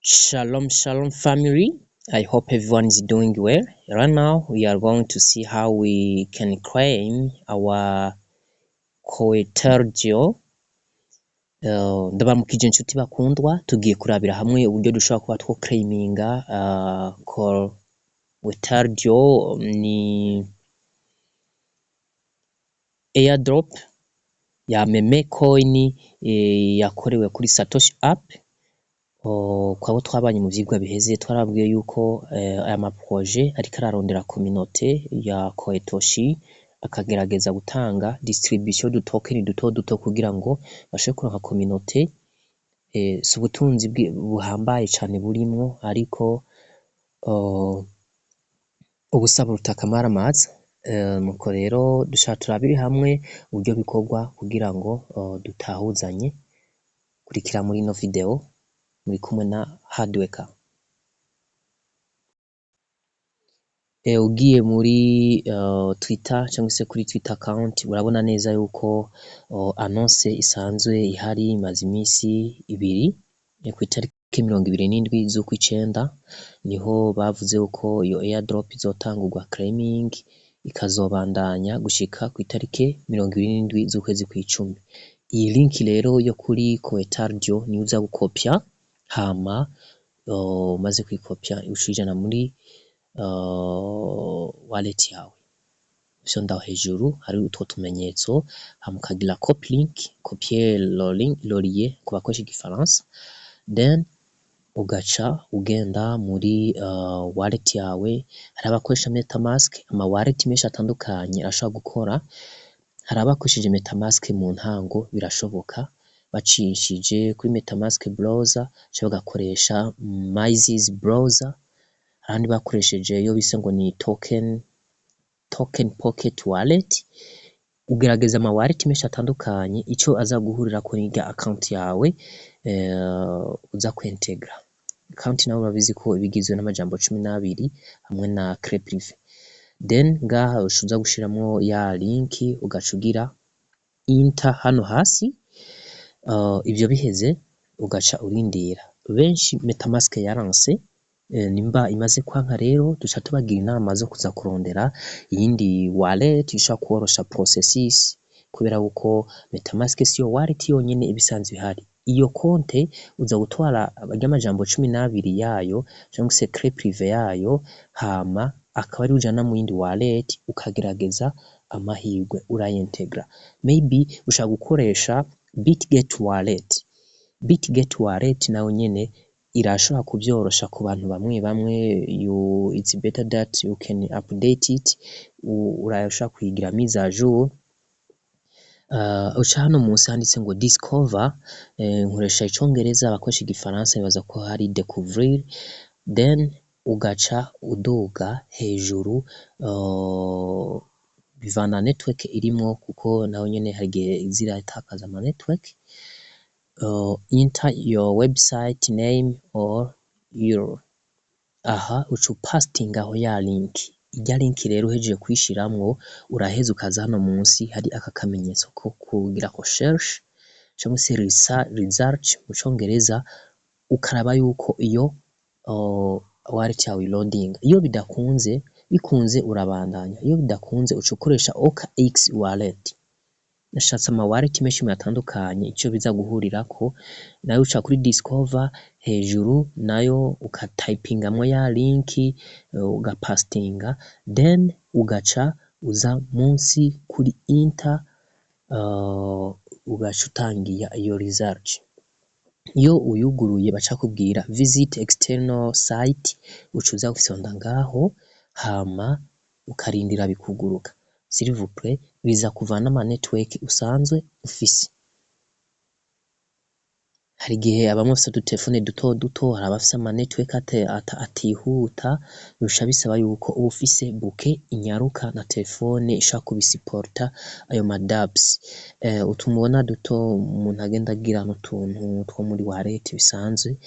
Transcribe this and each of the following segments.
Shalom, shalom, family. I hope everyone is doing well. Right now, we are going to see how we can claim our coetergio. Ndabaramukije inshuti bakundwa, tugiye kurabira hamwe uburyo dushobora kuba two claiminga coetergio ni airdrop ya meme coin yakorewe kuri Satoshi app. Kwabo twabanye mu vyigwa biheze twarabwiye yuko aya maproje ariko ararondera communauté ya Coetoshi akagerageza gutanga distribution du token duto kugira ngo bashe kuronka communauté si ubutunzi buhambaye cane burimwo ariko ubusaba rutakamara amazi nuko rero dushaka turabire hamwe uburyo bikorwa kugira ngo dutahuzanye kurikira muri no video muri kumwe na Hardworker. Ugiye muri Twitter cyangwa se kuri Twitter account urabona neza yuko annonce isanzwe ihari imaze imisi 2 ku itariki 27 z'ukwicenda niho bavuze uko iyo airdrop izotangurwa claiming ikazobandanya gushika ku itariki 27 z'ukwezi kw'icumi. Iyi link rero yo kuri Coetergio ni uza gukopya hama maze kwikopya ushijana muri wallet yawe. Sho ndaho hejuru hari utwo tumenyetso hamukagira copy link, copier le lien ku bakoresha igifaransa, then ugaca ugenda muri wallet yawe. Hari abakoresha MetaMask, ama wallet menshi atandukanye ashobora gukora. Hari abakoresheje MetaMask mu ntango birashoboka bacishije kuri MetaMask browser cyangwa gakoresha Mises browser. Ahandi bakoresheje yo bise ngo ni token pocket wallet. Ugerageza ama wallet menshi atandukanye ico aza guhurira ko n'irya account yawe uza kwintegra account nawe urabizi ko ibigizwe n'amajambo 12 hamwe na clé privé. Then ngaha ushuza gushiramwo ya link ugacugira enter hano hasi. Ivyo biheze ugaca urindira. Benshi MetaMask yaranse nimba imaze kwanka rero duca tubagira inama zo kuza kurondera iyindi wallet ishobora korosha processes kubera uko MetaMask siyo wallet yonyene ibisanzwe ihari. Iyo konte uza gutwara abajambo 12 yayo cyangwa se clé privé yayo hama akaba ari ujana mu yindi wallet ukagerageza amahirwe urayintegra. Maybe ushaka gukoresha Bitget wallet. Bitget wallet nayo nyene irashobora kubyorosha ku bantu bamwe it's better that you can update it. Urashobora kuyigira mise à jour. Uca hano munsi handitse ngo discover, nkoresha icongereza abakoresha igifaransa bibaza ko hari découvrir. Then ugaca uduga hejuru bivana network irimo kuko naho nyene hagiye ziratakaza ama network. Enter your website name or your ucu pasting aho ya link. Ijya link rero hejeje kwishiramwo uraheza ukaza hano munsi hari aka kamenyetso ko kugira ko search cyangwa se research mu congereza ukaraba yuko iyo wallet yawe loading. Iyo bikunze urabandanya, iyo bidakunze ucukoresha OKX wallet. Nashatse ama wallet menshi atandukanye ico biza guhurira ko nayo uca kuri discover hejuru nayo ukatypingamwo ya link ugapastinga, then ugaca uza munsi kuri enter ugaca utangiya iyo research. Iyo uyuguruye baca kubwira visit external site ucuza gufyonda ngaho hama ukarindira bikuguruka. S'il vous plaît biza kuvana ama network usanzwe ufise. Hari gihe abamufise udutelefone duto hari abafise ama network atihuta bisha bisaba yuko ufise bouquet inyaruka na telefone ishaka kubisiporta ayo madapps. Utumubona duto umuntu agenda agira n'utuntu two muri wallet bisanzwe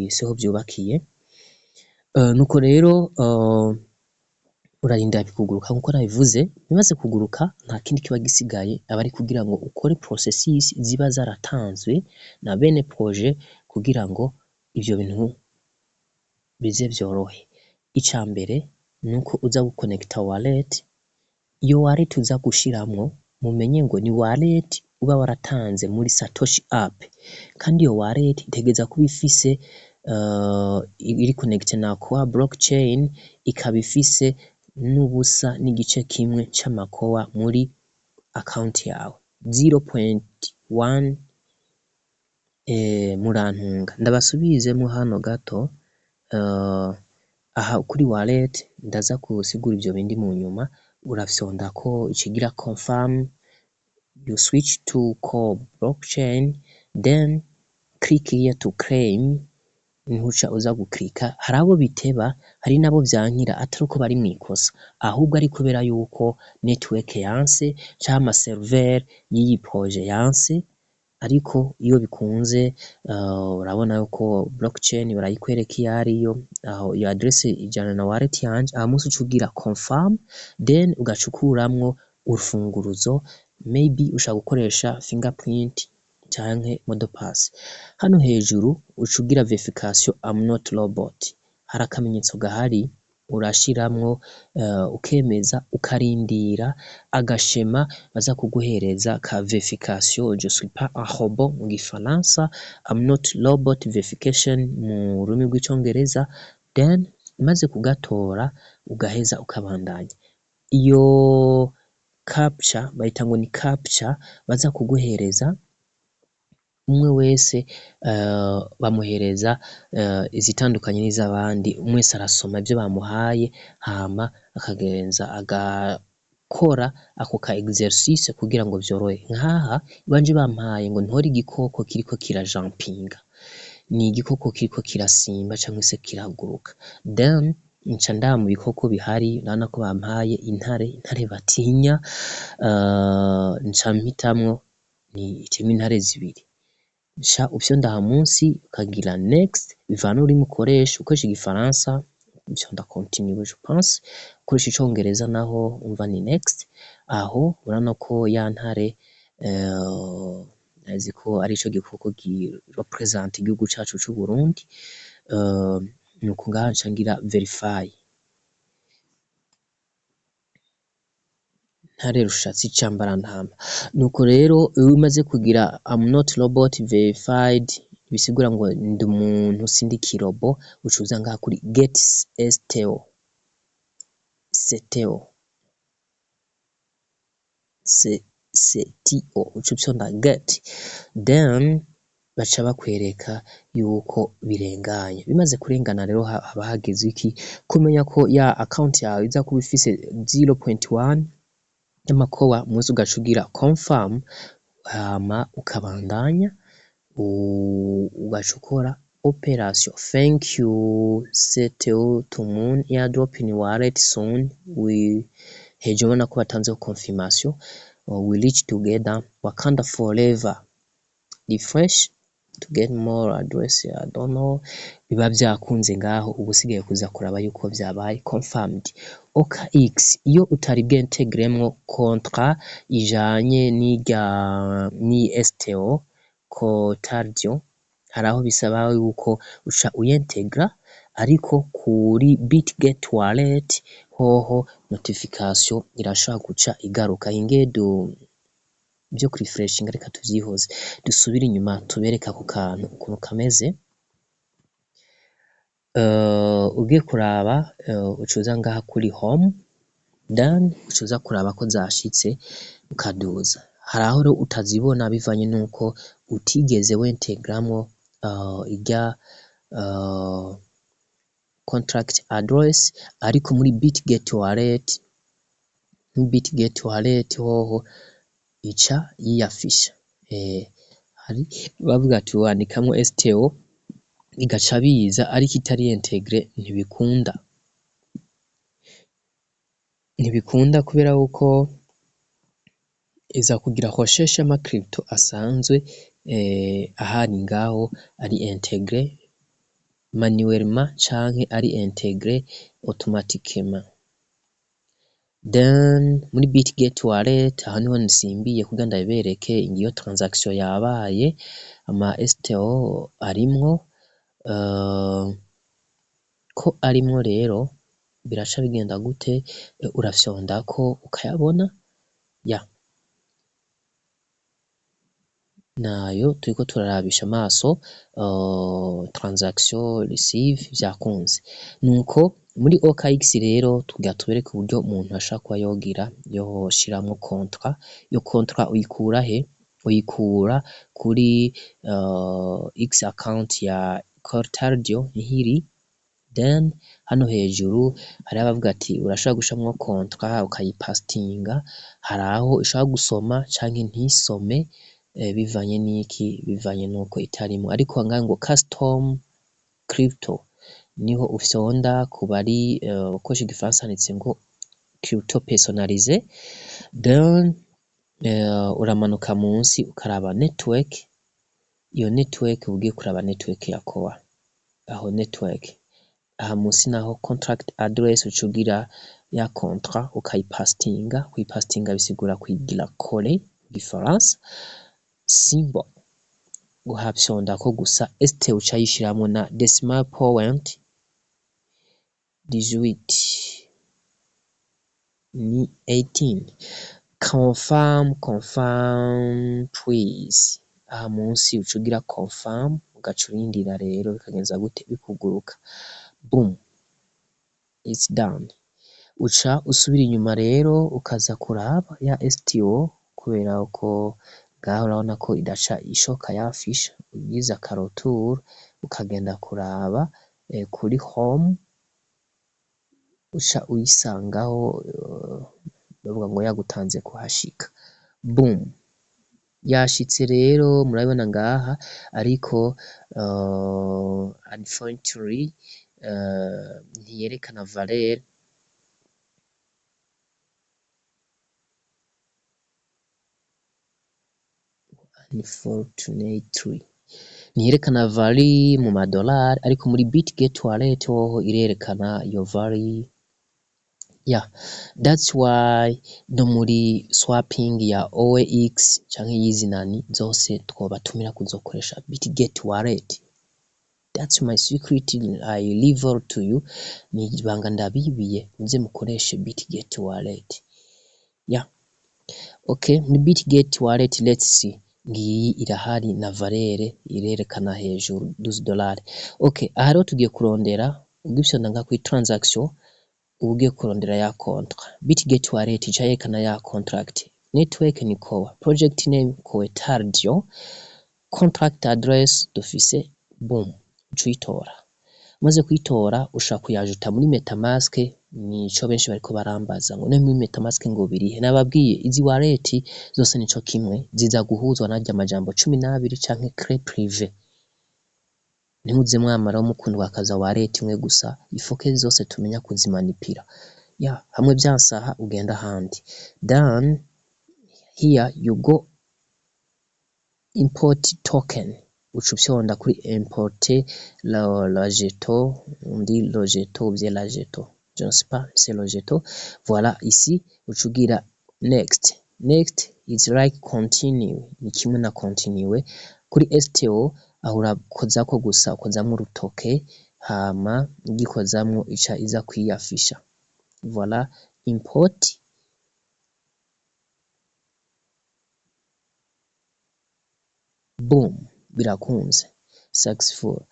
siho byubakiye. Nuko rero urarinda bikuguruka nkuko nabivuze. Bimaze kuguruka nta kindi kiba gisigaye abari kugira ngo ukore processes ziba zaratanzwe na bene projet kugira ngo ivyo bintu bize vyorohe. Ica mbere nuko uza guconnecta wallet, iyo wallet uza gushiramwo mumenye ngo ni wallet uba waratanze muri Satoshi app, kandi iyo wallet itegeza kuba ifise iri connecte na Coa blockchain, ikaba ifise n'ubusa n'igice kimwe c'amakoa muri account yawe 0.1. Murantunga ndabasubizemo hano gato. Aha kuri wallet ndaza kusigura ivyo bindi mu nyuma. Urafyonda ko ikigira confirm, you switch to Coa blockchain, then click here to claim. Ntuca uza guklika, hari abo biteba, hari nabo vyankira atari uko bari mwikosa, ahubwo ari kubera yuko network yanse canke ama server y'iyi projet yanse. Ariko iyo bikunze urabona yuko blockchain barayikwereka iyo ariyo, aho iyo adresse ijana na wallet yanje, aha musi ucugira confirm, then ugacukuramwo urufunguruzo, maybe ushaka gukoresha fingerprint canke modopass. Hano hejuru ucugira verification I'm not robot, hari akamenyetso gahari urashiramwo ukemeza, ukarindira agashema baza kuguhereza ka verification je suis pas un robot mu gifaransa, I'm not robot verification mu rurimi rw'icongereza. Then umaze kugatora ugaheza ukabandanya. Iyo captcha bayita ngo ni captcha baza kuguhereza, umwe wese bamuhereza izitandukanye n'izabandi, umwe wese arasoma ivyo bamuhaye hama akagenza agakora ako ka exercice kugira ngo vyorohe. Nkaha banje bampaye ngo ntore igikoko kiriko kirajampinga, ni igikoko kiriko kirasimba canke se kiraguruka, then nca ndaba mu bikoko bihari, urabona ko bampaye intare batinya, nca mpitamwo ni intare zibiri. Nca ufyonda aha munsi ukagira next, bivana ururimi ukoresha. Ukoresha igifaransa ufyonda continue je pense, ukoresha icongereza naho umva ni next. Aho urabona ko ya ntare azi ko ari ico gikoko gi represent igihugu cacu c'u Burundi. Nuko ngaha nca ngira verify. Ntare rushatsi cambara ntamba. Nuko rero iyo umaze kugira I'm not robot verified, bisigura ngo ndi umuntu sindi kirobo, ucuza ngaha kuri get STO, ucupyonda get, then baca bakwereka yuko birenganye. Bimaze kurengana rero haba hageze iki kumenya ko ya account yawe iza kuba ifise 0.1 y'amakoa, muzi ugacugira confirm, hama ukabandanya ugacukora operation. Thank you Seteo to Moon airdrop in wallet soon. Hejuru ubona ko batanzeho confirmation, we reach together Wakanda forever. Refresh to get more address, I don't know. Biba vyakunze ngaho, ubusigaye kuza kuraba yuko vyabaye confirmed. OKX iyo utari bwintegremwo contrat ijanye ni STO ko tardio, haraho bisaba yuko uca uyentegra, ariko kuri Bitget wallet hoho notification irashaka guca igaruka. Ingedo byo kuri refreshing, reka tuvyihoze dusubira inyuma tubereka ako kantu ukuntu kameze. Ugiye kuraba ucuza ngaha kuri home, then ucuza kuraba ko zashitse ukaduza. Hari aho rero utazibona bivanye nuko utigeze wentegramwo ijya contract address, ariko muri Bitget wallet hoho ica yiyafisha. Hari bavuga ati wandikamwo STO igaca biza, ariko itari integre ntibikunda kubera uko iza kugira hoshesha ama crypto asanzwe ahari ngaho ari integre manuellement canke ari integre automatiquement. Then muri Bitget wallet aha niho nsimbiye kugira ndabereke ingiyo transaction yabaye, ama STO arimwo. ko arimwo rero biraca bigenda gute? Urafyondako ukayabona ya nayo turiko turarabisha amaso transaction receive vyakunze. Nuko muri OKX rero tugira tubereke uburyo umuntu ashaka kuba yoshiramwo contrat. Iyo contrat uyikura he? Uyikura kuri X account ya Cortardio nk'iri, then hano hejuru hariho abavuga ati urashaka gushiramwo contrat ukayipastinga, hari aho ushaka gusoma canke ntisome bivanye n'iki? Bivanye nuko itarimwo, ariko ngaha ngo custom crypto niho ufyonda ku bari bakoresha igifaransa handitse ngo crypto personnalisé, then uramanuka munsi ukaraba network. Iyo network ugiye kuraba network ya kowa, aho network aha munsi naho contract address ucugira ya contrat ukayipastinga. Kuyipastinga bisigura kuyigira coller gifaransa, symbol uhafyondako gusa, st uca yishiramwo na decimal point 18 ni 18. Confirm please, aha munsi ucugira confirm ugaca urindira rero bikagenza gute? Bikuguruka, boom it's done. Uca usubira inyuma rero ukaza kuraba ya STO, kubera ko ngaho urabona ko idaca ishoka yafisha, ugize akarotour ukagenda kuraba kuri home uca uyisangaho, bavuga ngo yagutanze kuhashika, boom yashitse rero murabibona ngaha, ariko unfortunately ntiyerekana valeur. Unfortunately ntiyerekana valeur mu madolari, ariko muri Bitget wallet hoho irerekana iyo valeur. Yeah, that's why no muri swapping ya OX canke yizinani zose twobatumira kuzokoresha Bitget wallet. That's my secret I reveal to you. Ni ibanga ndabibiye muze mukoreshe Bitget wallet. Yeah. Okay, ni Bitget wallet, let's see. Ngiyi irahari na valeur irerekana hejuru $12. Okay, aha rero tugiye kurondera ugifyonda nga kuri transaction, ugiye kurondera ya contrat. Bitget wallet ica yerekana ya contract. Network ni kowa, project name Cortardio, contract address dufise, boom ucuyitora. Maze kuyitora ushaka kuyajuta muri MetaMask, nico benshi bariko barambaza ngo muri MetaMask ngo birihe. Nababwiye izi wallet zose nico kimwe, ziza guhuzwa narya amajambo 12 canke clé privé. Ntimuze mwamara mukundwa akaza wallet imwe gusa, ifoke zose tumenya kuzimanipira. Yeah, hamwe byansaha ugenda handi. Then here you go import token. Ucufyonda kuri importer la jeton, on dit le jeton ou bien la jeton. Je ne sais pas, c'est le jeton. Voilà, ici ucugira next. Next is like continue. Ni kimwe na continue. Kuri STO aho urakozako gusa, ukozamwo urutoke hama ugikozamwo ica iza kwiyafisha. Voilà, import. Boom, birakunze. Successful.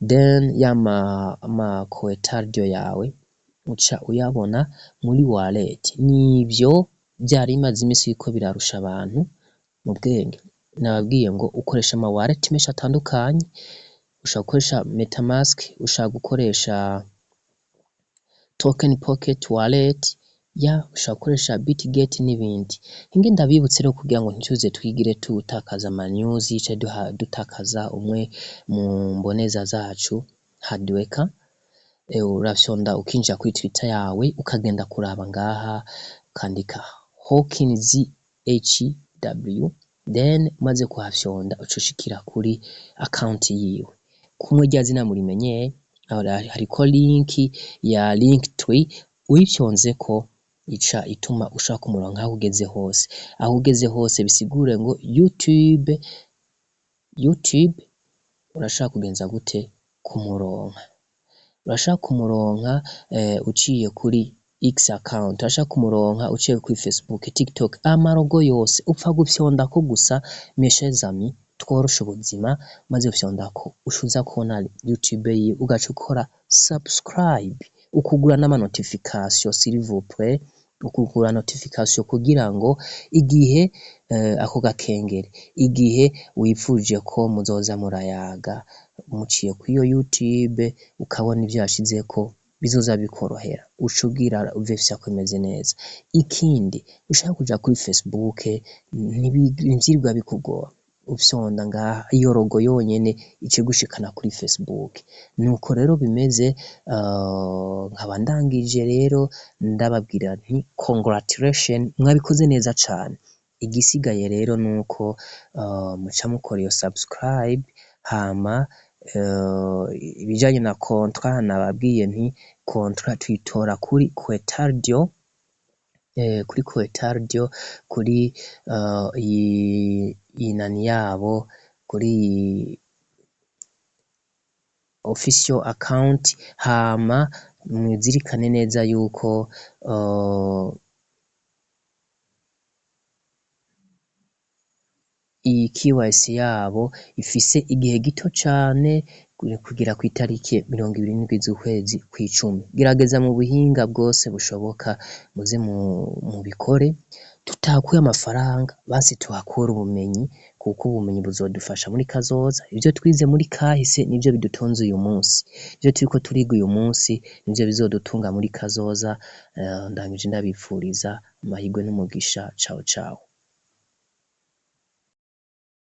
Then yama Cortardio yawe uca uyabona muri wallet. Nivyo byari imaze imisi yuko birarusha abantu mu bwenge. Nababwiye ngo ukoresha ama wallet menshi atandukanye, ushaka gukoresha MetaMask, ushaka gukoresha Token Pocket wallet, ya ushaka gukoresha Bitget n'ibindi. Hinge ndabibutse rero kugira ngo nticuze twigire tutakaza ama news ice dutakaza umwe mu mboneza zacu hardware. Urafyonda ukinjira kuri Twitter yawe ukagenda kuraba ngaha ukandika Hawkins HW, then maze kuhafyonda ucushikira kuri account yiwe. Kumwe rya zina murimenye, hariko link ya Linktree, uyifyonzeko ica ituma ushaka umurongo aho ugeze hose. Aho ugeze hose bisigure ngo YouTube urashaka kugenza gute? kumuronka. Urashaka kumuronka uciye kuri X account, urashaka kumuronka uciye kuri Facebook, TikTok, amarogo yose upfa gufyondako gusa mes chers amis, tworoshe ubuzima, maze ufyondako ushuza kubona YouTube yiwe ugaca ukora subscribe, ukugura n'ama notification s'il vous plaît, ukugura notification kugira ngo igihe ako gakengere, igihe wipfuje ko muzoza murayaga muciye kuri iyo YouTube ukabona ivyo yashizeko bizoza bikorohera, ucugira uvefya kwemeze neza. Ikindi ushaka kuja kuri Facebook ntivyirwa bikugora, ufyonda ngaha iyo logo yonyene icigushikana kuri Facebook. Nuko rero bimeze, nkaba ndangije rero ndababwira nti congratulation, mwabikoze neza cane. Igisigaye rero nuko muca mukora iyo subscribe, hama ibijanye na contrat nababwiye nti contrat tuyitora kuri Quetardio, kuri Quetardio, kuri iyi nani yabo, kuri official account, hama mwizirikane neza yuko iyi KYC yabo ifise igihe gito cane kugira kw'itariki 27 z'ukwezi kw'icumi. Gerageza mu buhinga bwose bushoboka muze mubikore, tutahakuye amafaranga basi tuhakure ubumenyi, kuko ubumenyi buzodufasha muri kazoza. Ivyo twize muri kahise nivyo bidutunze uyu munsi, ivyo turiko turiga uyu munsi nivyo bizodutunga muri kazoza. Ndangije ndabipfuriza amahirwe n'umugisha. Ciao ciao.